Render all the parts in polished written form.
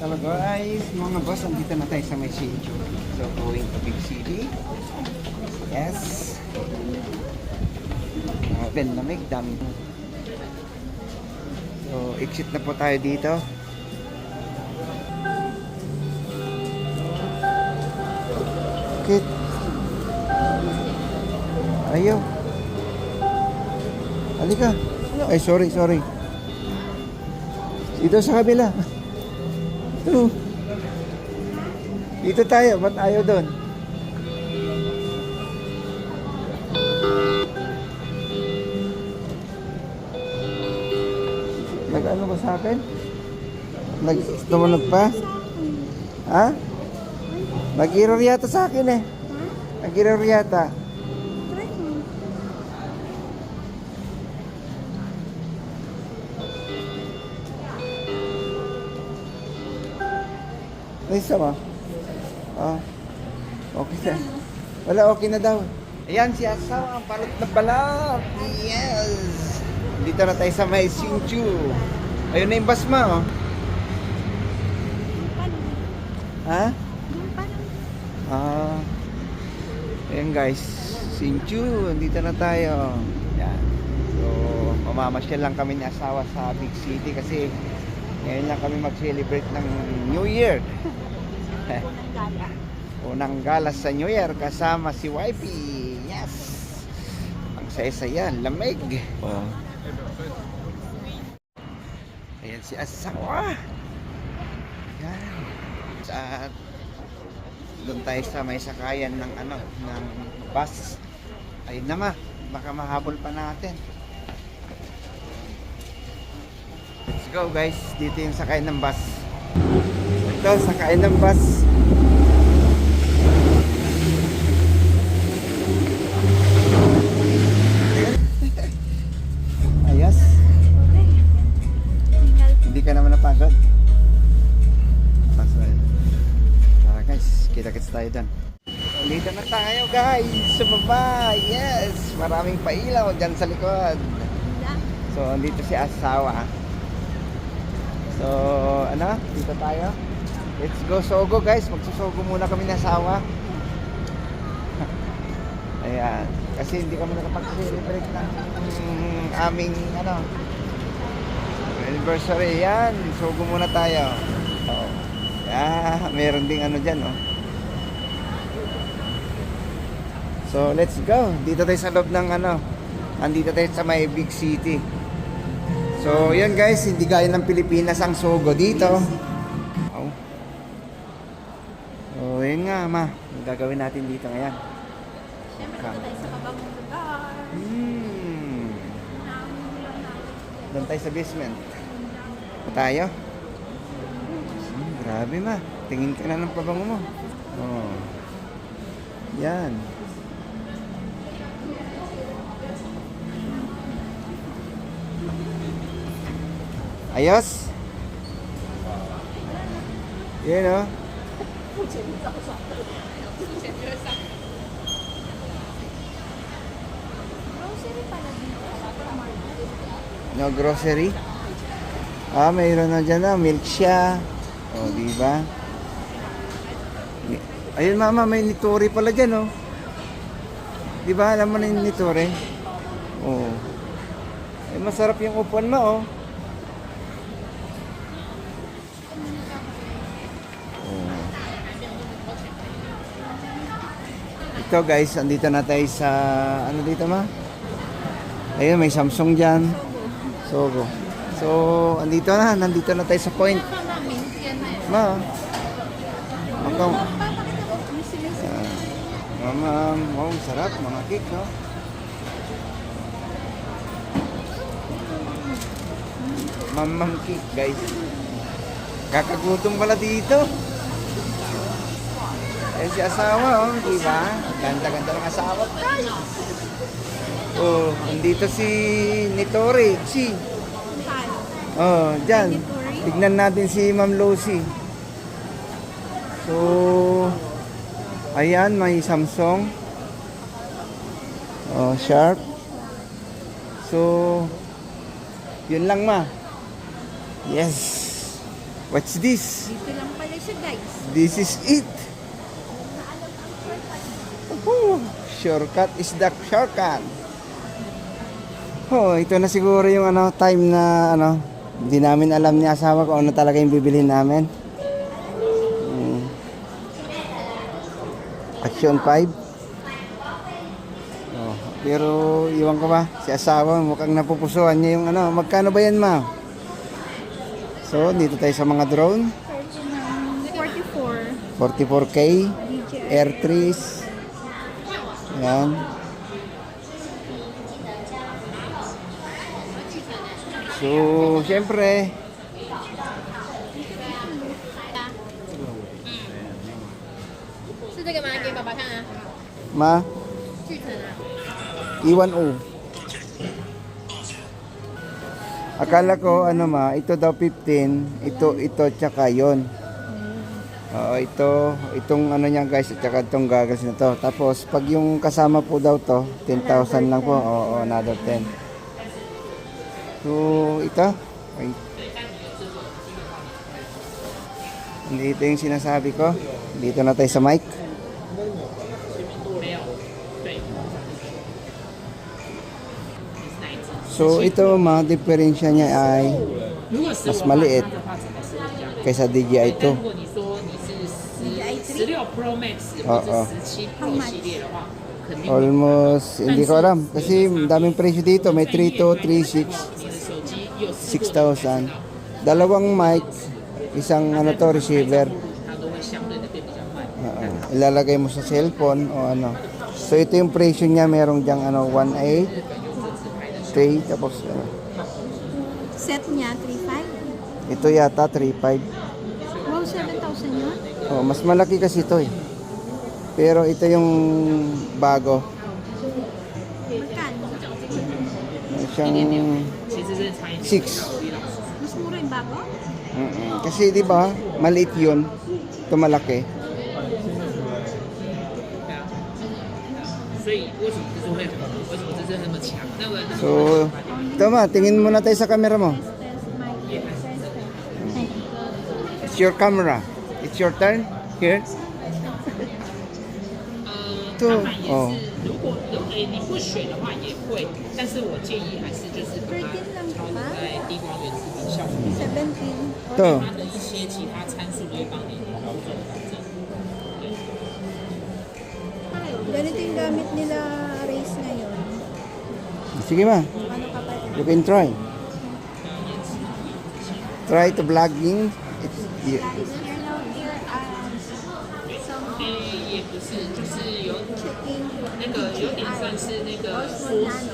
Hello guys, mga boss, andito na tayo sa may Shinju. So, going to Big City. Yes. Ben, lamig, dami. So, exit na po tayo dito. Kit. Ayaw. Halika. Ay, sorry. Dito sa kabila. Ito. Dito tayo. Ba't ayaw doon? Nag-ano ba sa akin? Tumunog pa? Ha? Nag-error yata sa akin eh. Nag-error yata. Ay, sama. Okay na. Wala, okay na daw. Ayan, si asawa, ang balot na balot. Yes! Dito na tayo sa may Shinju. Ayun na yung basma, oh. Ha? Ayan guys, Shinju, dito na tayo. Yan. So, mamamasyal lang kami ni asawa sa Big City kasi ngayon lang kami mag-celebrate ng New Year. Unang gala sa New Year kasama si wifey. Yes. Ang saya-saya, lamig. Oh. Ayan si asawa. Yan. At doon tayo sa may sakayan ng ng bus. Ayun na baka mahabol pa natin. Let's go guys. Dito yung sakayan ng bus. Ito, sakayan ng bus. Ayos. Hindi ka naman napagod. Tara guys, kita-kits tayo dyan. Dito na tayo guys, sa baba. Yes, maraming pailaw dyan sa likod. So, dito si asawa. So, dito tayo. Let's go Sogo guys, magsusogo muna kami ng asawa. Ayan, kasi hindi kami nakapag-celebrate ng aming anniversary. Yan, sogo muna tayo. Oh. Meron ding dyan, oh. So, let's go. Dito tayo sa loob ng andito tayo sa may Big City. So, yan guys, hindi gaya ng Pilipinas ang sogo dito. Oh, yun nga, ang gagawin natin dito ngayon. Siyempre, tayo sa kabangong lugar. Doon tayo sa basement. Tayo? Grabe tingin ka na ng pabango mo. Oh. Yan. Ayos? Yan o. Grocery pala dito. No grocery? Mayroon na dyan milk siya. O, diba? Ayun mama, may Nitori pala dyan, oh. Diba, alam mo na yung Nitori? Oh. Ay, masarap yung upuan mo, oh. Ito guys, andito na tayo sa dito ayun, may Samsung dyan. Sogo. So, nandito na tayo sa point. Mama, sarap, mga cake, no? Mamam cake, guys. Kakagutom pala dito. Si asawa, oh, diba? Ganda-ganda ng asawa. Oh, andito si Nitori. Oh, dyan. Tignan natin si Ma'am Lucy. So, ayan, may Samsung. Oh, Sharp. So, yun lang Yes. What's this? Dito lang pala siya guys. This is it. Woohoo! Shortcut is the shortcut. Oh, ito na siguro yung time na hindi namin alam ni asawa kung ano talaga yung bibilhin namin. Action 5. Oh, pero iwan ko ba, si asawa mukhang napupusuan niya yung magkano ba yan, ma? So, dito tayo sa mga drone. 44. 44K, Air 3s. Ayan. So, syempre, ma, E1O. Akala ko, ma, ito daw 15, ito, tsaka yon. Oo, itong niya guys, at tsaka itong goggles na to. Tapos, pag yung kasama po daw to, 10,000 lang po. Oo, another 10. So, ito. Wait. Dito yung sinasabi ko. Dito na tayo sa mic. So, ito mga diferensya niya ay mas maliit kaysa DJI 2. Oo. Almost, hindi ko alam. Kasi daming presyo dito. May 3.2, 3.6, 6,000. Dalawang mic, isang receiver. Ilalagay mo sa cellphone o So ito yung presyo niya, merong diyang 1.8, 3, tapos Set niya, 3.5. ito yata 3.5. Wow, 7,000 yun? Oh, mas malaki kasi ito eh. Pero ito yung bago. Magkano? Siyang 6. Mas mura yung bago? Kasi di ba, maliit yun. Ito malaki. So, tama, tingin muna tayo sa camera mo. It's your camera. It's your turn. Here. Ito. Oh. 你不选的话也会，但是我建议还是就是把它 13 lang 调 ba? 在低光源视频效果， 17. Ito. 它的一些其他参数都会帮你调整调整。 Ganito yung gamit nila race ngayon. Sige ma. Ano ka pa? You can try. Try to vlogging. It's, yeah. Is here now here some 也不是，就是有 checking 那个有点算是那个 Osmo 缩 Nano.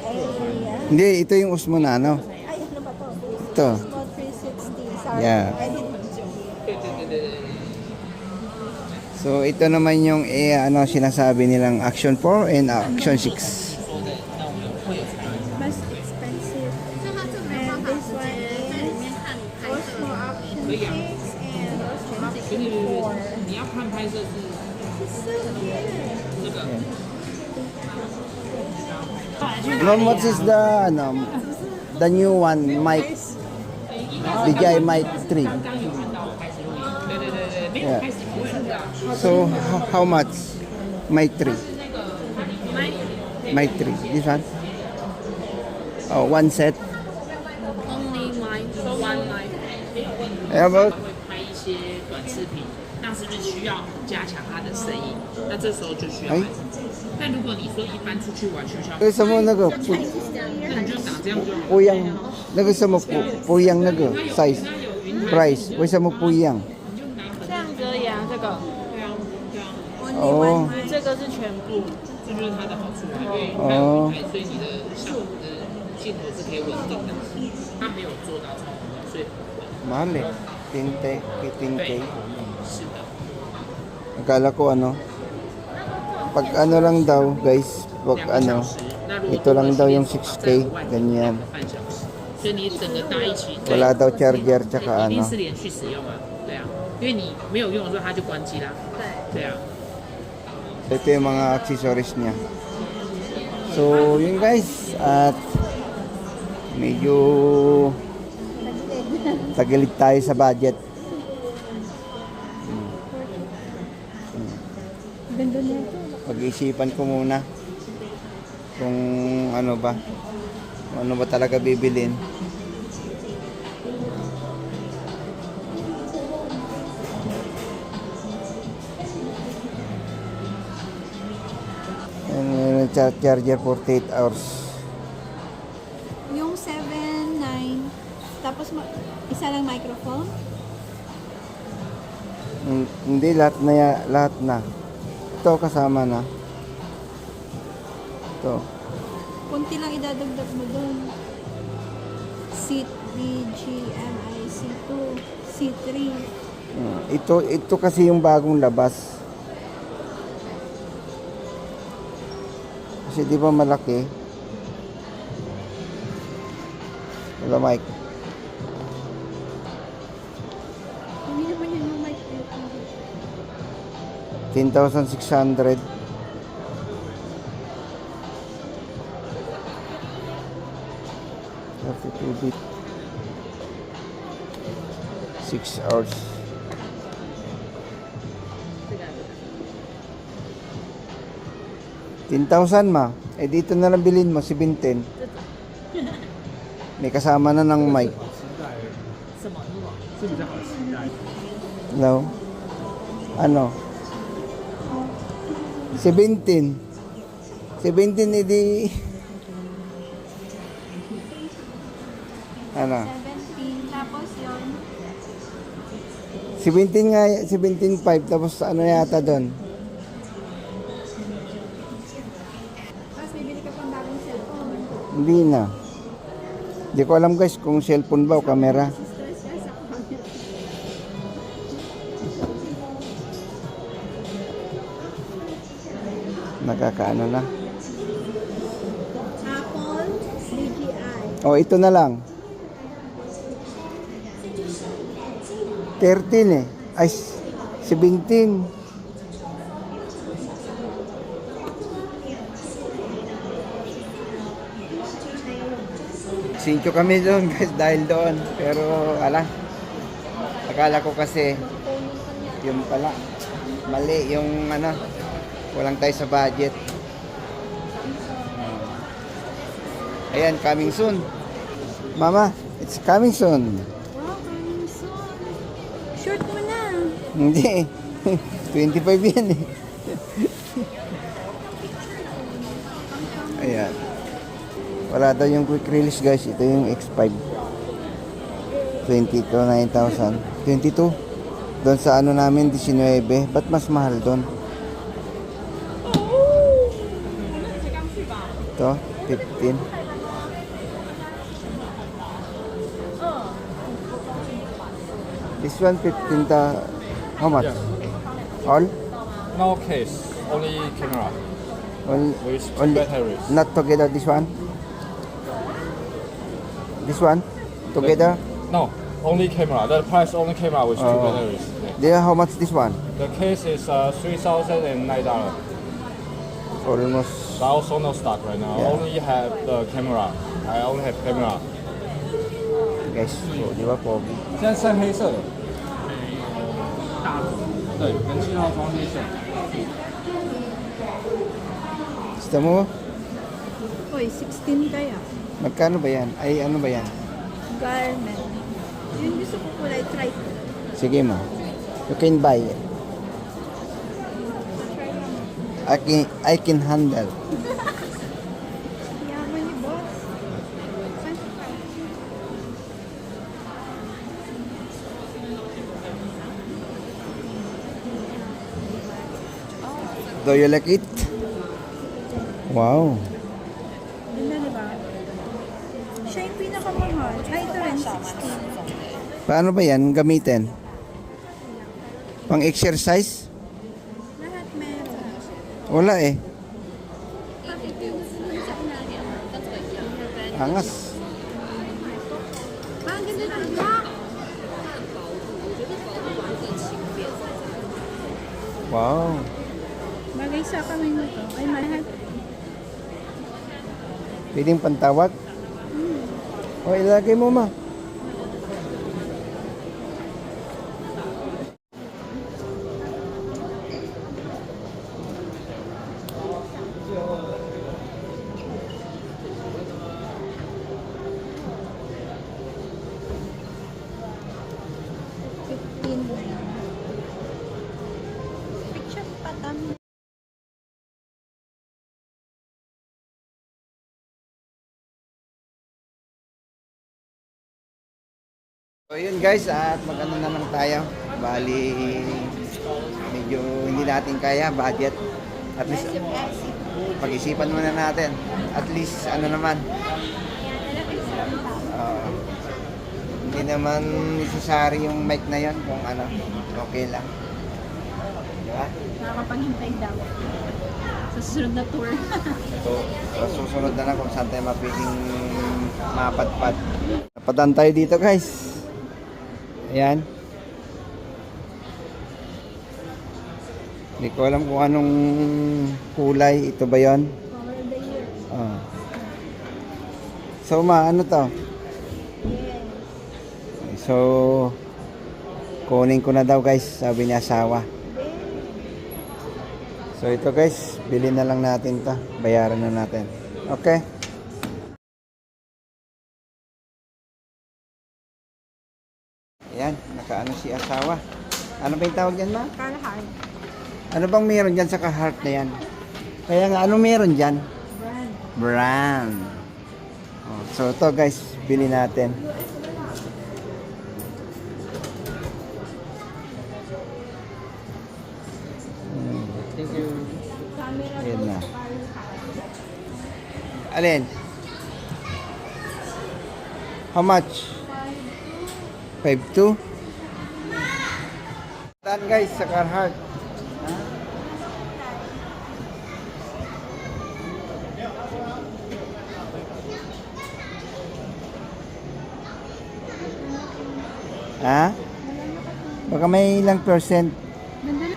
Ay, Hindi, ito yung Osmo Nano. ay, ano ba to? Ito. Osmo 360. Sorry. Yeah. I didn't. 对对对对对。 So ito naman yung sinasabi nilang Action 4 and Action 6. 说的，那我们会有差异。 Mas expensive. And this one is Osmo Action 6 and Osmo Action 4. 你要看拍摄是 It's so cute. 这个。 Ma'am, what is the new one, mic, DJI Mic 3? 刚有看到开始录音，对对对对，没有 Yeah. 开始不是的， So how much? Mic 3. 那个 Mic 3. This one? Oh, one set. only line one line，没有问题。 How about? 会拍一些短视频，那是不是需要加强它的声音？那这时候就需要买。但如果你说一般出去玩，学校， Gusto mo 那你就打这样就好。 puyang, gusto mo puyang size, 它有云台， price, gusto mo puyang. 你就拿这样子而已啊，这个，对啊对啊， Oh, 这个是全部。这就是它的好处啊，因为它有云台，所以你的效果的镜头是可以稳定的，它没有做到超广角，所以不会。 mahal eh. 10K, 15K. 是的。 Akala ko pag lang daw guys, pag 2小时，那如果 ito lang daw yung 6K, 5万 ganyan. 半小时，所以你整个搭一起， Wala daw charger tsaka 一定是连续使用啊，对啊，因为你没有用的时候它就关机啦，对啊。 Ito yung mga accessories niya. So, yun guys, at medyo Tagilid tayo sa budget. Ganda nito. Pag-isipan ko muna kung ano ba talaga bibilin. And charger 48 hours. Yung 7, 9, tapos isa lang microphone. Hindi lahat na. Ito kasama na. Ito. Kunti lang idadagdag mo doon. Seat BGMI C2, C3. Ito kasi yung bagong labas. Kasi di ba malaki? Wala mic. Hindi naman yan yung mic. 10,600. bit 6 hours. $10,000 ma. Dito na lang bilhin mo, 17. May kasama na ng mic. Hello? Ano? 17. 17 edi... Ano? 17, tapos yun. 17 nga, 17.5 tapos ano yata doon? Tapos bibili ka pang bagong cellphone. Hindi na. Hindi ko alam guys kung cellphone ba o camera. Stress ka sa camera. Nakakaano na. Apple, DJI. Oh, ito na lang. 13 eh. Ay, 17. Sincho kami doon guys dahil doon. Pero ala. Akala ko kasi yung pala. Mali yung ano. Walang tayo sa budget. Ayan, coming soon. Mama, it's coming soon. Wow, coming soon. Short mo na. Hindi. 25 yan eh. Ayan. Wala daw yung quick release guys. Ito yung X5. 22, 9,000. 22. Doon sa ano namin, 19. Ba't mas mahal doon? Ito, 15. This one 15 how much? All? No case, only camera with two Only batteries. not together this one? This one? Together? No, only camera. The price only camera with two Oh. batteries. Yeah. There how much this one? The case is $3,009. Almost. But also no stock right now. Yeah. Only have the camera. I only have camera. Guys, so, di ba pogi? 现在剩黑色的，大陆对，跟信号装黑色。 Gusto mo? Uy, 16 kaya. Magkano ba yan? Ay, ano ba yan? Garment. Yung gusto ko kulay, try ko. Sige mo. You can buy it. I can handle. Yaman ni boss. Saan ka pa? Do you like it? Wow. Ganda, di ba? Siya yung pinakamahal. Ay, ito rin, 16. Paano ba yan gamitin? Pang exercise? Lahat meron. Wala eh. Angas. Ang ganda ng black. Wow. Bagay sa kami mo to. Ay, malahat. Pwedeng pantawag? O, ilagay mo ma. green. Picture pa dami. So yun guys, at magano na lang tayo. Bali, medyo hindi natin kaya, budget. At least, pag-isipan muna natin. At least, ano naman, hindi naman necessary yung mic na yon kung ano, okay lang. Diba? Nakakapaghintay daw. Sa susunod na tour. So susunod na lang kung saan tayo mapiling mapadpad. Napadaan tayo dito guys. Ayan. Hindi ko alam kung anong kulay. Ito ba yon? Flower of the year. Oh. So ano to? Yes. So kunin ko na daw guys, sabi ni asawa. So ito guys, bilhin na lang natin to. Bayaran na natin. Okay? Ayan, nakaano si asawa. Ano ba yung tawag dyan, ma? Kalahar. Ano bang meron dyan sa ka-heart na yan? Kaya nga, ano meron dyan? Brand. Brand. Oh, so ito guys, bili natin. Thank you. Ayan na. Alin? How much? 5.2? Saan guys sa Carhartt? Ha? Baka may ilang percent.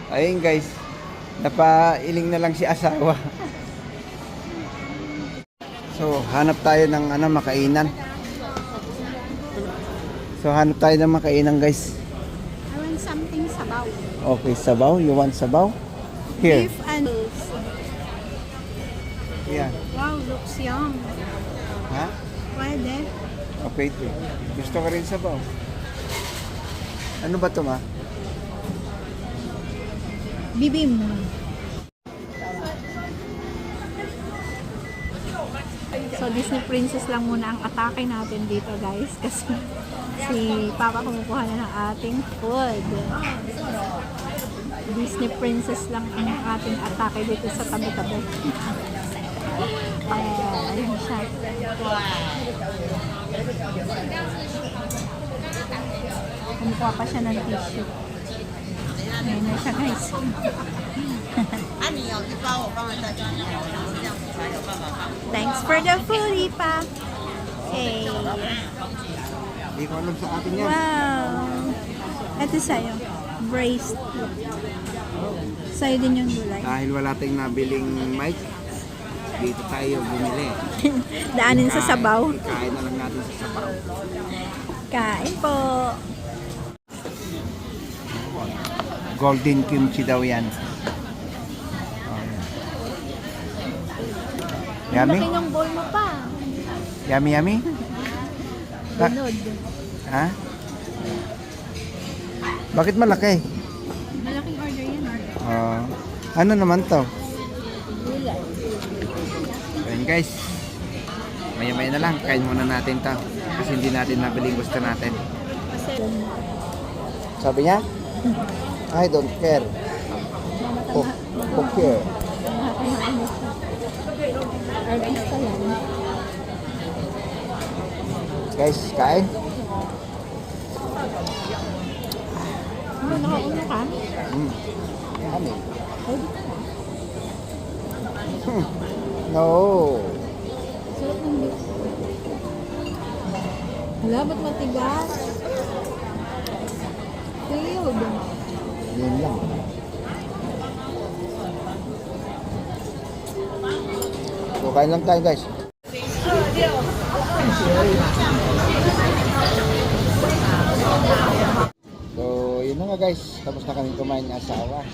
Ayun guys, napailing na lang si asawa. So, hanap tayo ng makainan. So, hanap tayo ng makainan guys. I want something sabaw. Okay, sabaw. You want sabaw? Here. Beef and Yeah. wow, looks yum. Ha? Pwede. Okay, ito. Gusto ka rin sabaw? Ano ba ito, ma? Bibim. So, Disney Princess lang muna ang atake natin dito, guys. Kasi si Papa kumukuha na ng ating food. Disney Princess lang ang ating atake dito sa tabi-tabi. Ayun siya. Kumukuha pa siya ng tissue. Ayun na siya, guys. Thanks for the food, Ipa. Hey. Hindi ko alam sa atin yan. Wow. Ito sa'yo. Braised. Sa'yo din yung gulay. Dahil wala tayong nabiling mic, dito tayo bumili. Daanin sa sabaw. Kain na lang natin sa sabaw. Kain po. Golden kimchi daw yan. Yummy? Laki ng bowl mo pa. Yummy, yummy? Bunod. Ha? Bakit malaki? Malaking order yan. Ano naman to? Gulay. Ayun guys. Maya-maya na lang. Kain muna natin to. Kasi hindi natin nabili gusto natin. Kasi Sabi niya? I don't care. Okay. artista yan. Guys, kain. Nakauna ka? Yummy. Pwede ka na. No. Sarap ng beef. Wala, ba't matigas? Failed. Yun lang. So, kain lang tayo guys. So, yun na nga guys. Tapos na kami kumain ng asawa.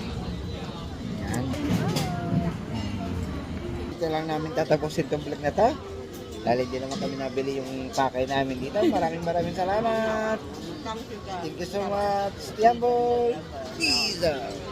Yan. Dito lang namin tatapusin itong vlog na to. Dahil hindi naman kami nabili yung pakay namin dito. Maraming salamat. Thank you so much. Tiambo. Peace out.